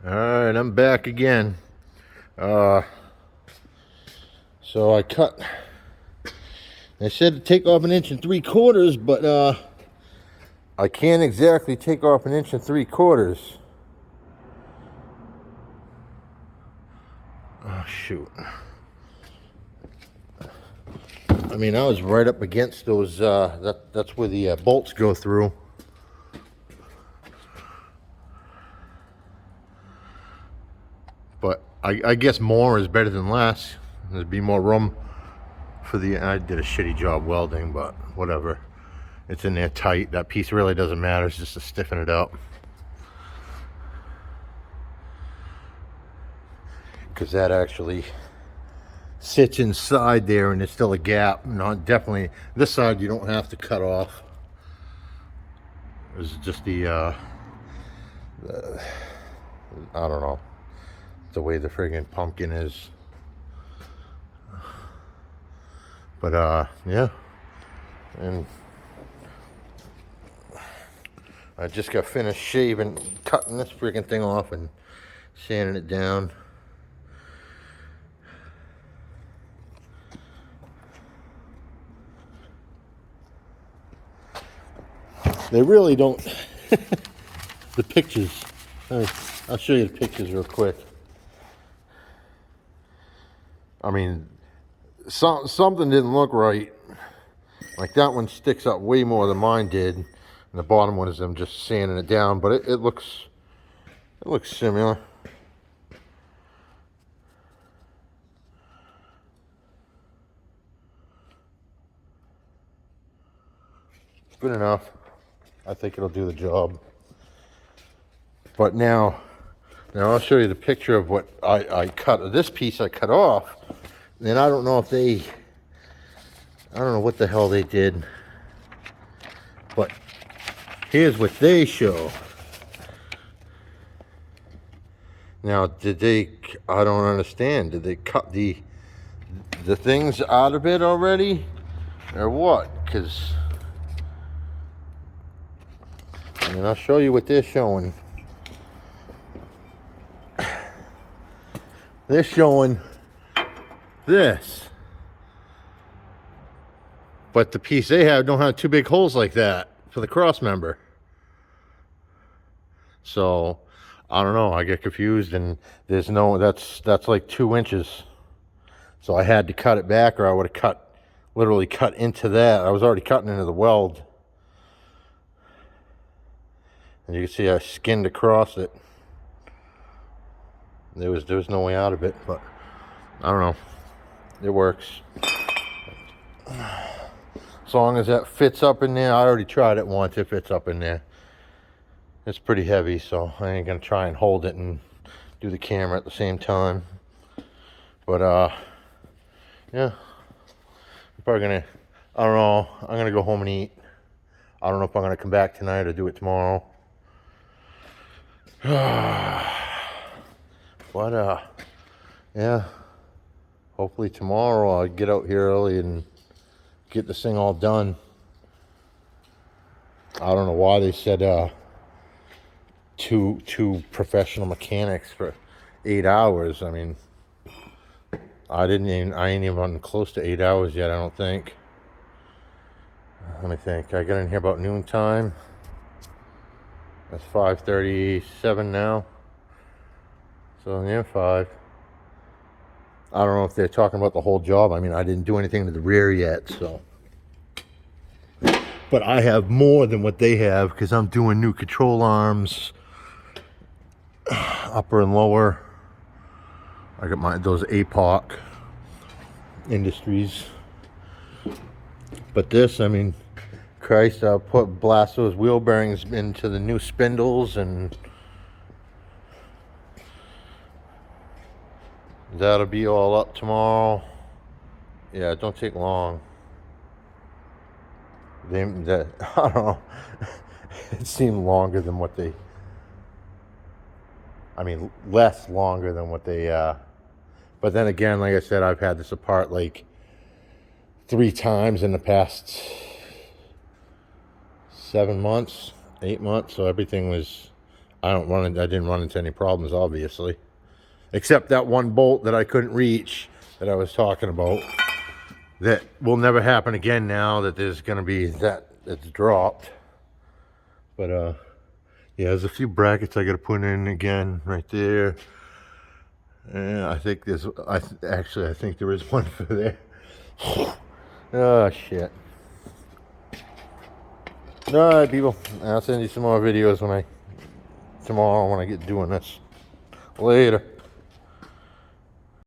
Alright, I'm back again. So I cut. They said to take off 1 3/4, but I can't exactly take off 1 3/4. Oh shoot. I mean, I was right up against those, that's where the bolts go through. But I guess more is better than less. There'd be more room for the, I did a shitty job welding, but whatever. It's in there tight. That piece really doesn't matter. It's just to stiffen it up. Because that actually sits inside there and there's still a gap. Not definitely, this side you don't have to cut off. It's just the I don't know, the way the friggin' pumpkin is. But yeah, and I just got finished shaving, cutting this friggin' thing off and sanding it down. They really don't. The pictures, I'll show you the pictures real quick. I mean, something didn't look right. Like that one sticks up way more than mine did, and the bottom one is them just sanding it down. But it looks similar. Good enough. I think it'll do the job. But now I'll show you the picture of what I cut. This piece I cut off. And I don't know if I don't know what the hell they did. But here's what they show. Now, did they, I don't understand. Did they cut the things out of it already? Or what? Because, I mean, I'll show you what they're showing. They're showing this. But the piece they have don't have two big holes like that for the cross member. So, I don't know, I get confused, and there's no, that's like 2 inches. So I had to cut it back, or I would have literally cut into that. I was already cutting into the weld. And you can see I skinned across it. There was no way out of it, but I don't know. It works. As long as that fits up in there. I already tried it once. It fits up in there. It's pretty heavy, so I ain't gonna try and hold it and do the camera at the same time. But yeah, I'm probably gonna, I don't know, I'm gonna go home and eat. I don't know if I'm gonna come back tonight or do it tomorrow. But yeah, hopefully tomorrow I'll get out here early and get this thing all done. I don't know why they said two professional mechanics for 8 hours. I mean, I ain't even close to 8 hours yet, I don't think. Let me think. I got in here about noontime. That's 5:37 now. So yeah, 5. I don't know if they're talking about the whole job. I mean, I didn't do anything to the rear yet, so. But I have more than what they have because I'm doing new control arms, upper and lower. I got those APOC Industries. But this, I mean, Christ, I'll blast those wheel bearings into the new spindles, and that'll be all up tomorrow. Yeah, it don't take long. I don't know. It seemed longer than what they. I mean, less longer than what they. But then again, like I said, I've had this apart like 3 times in the past 7 months, 8 months. So everything was I didn't run into any problems, obviously. Except that one bolt that I couldn't reach that I was talking about. That will never happen again now that there's going to be that's dropped. But yeah, there's a few brackets I got to put in again right there. And I think actually I think there is one for there. Oh shit. Alright people, I'll send you some more videos tomorrow when I get doing this. Later.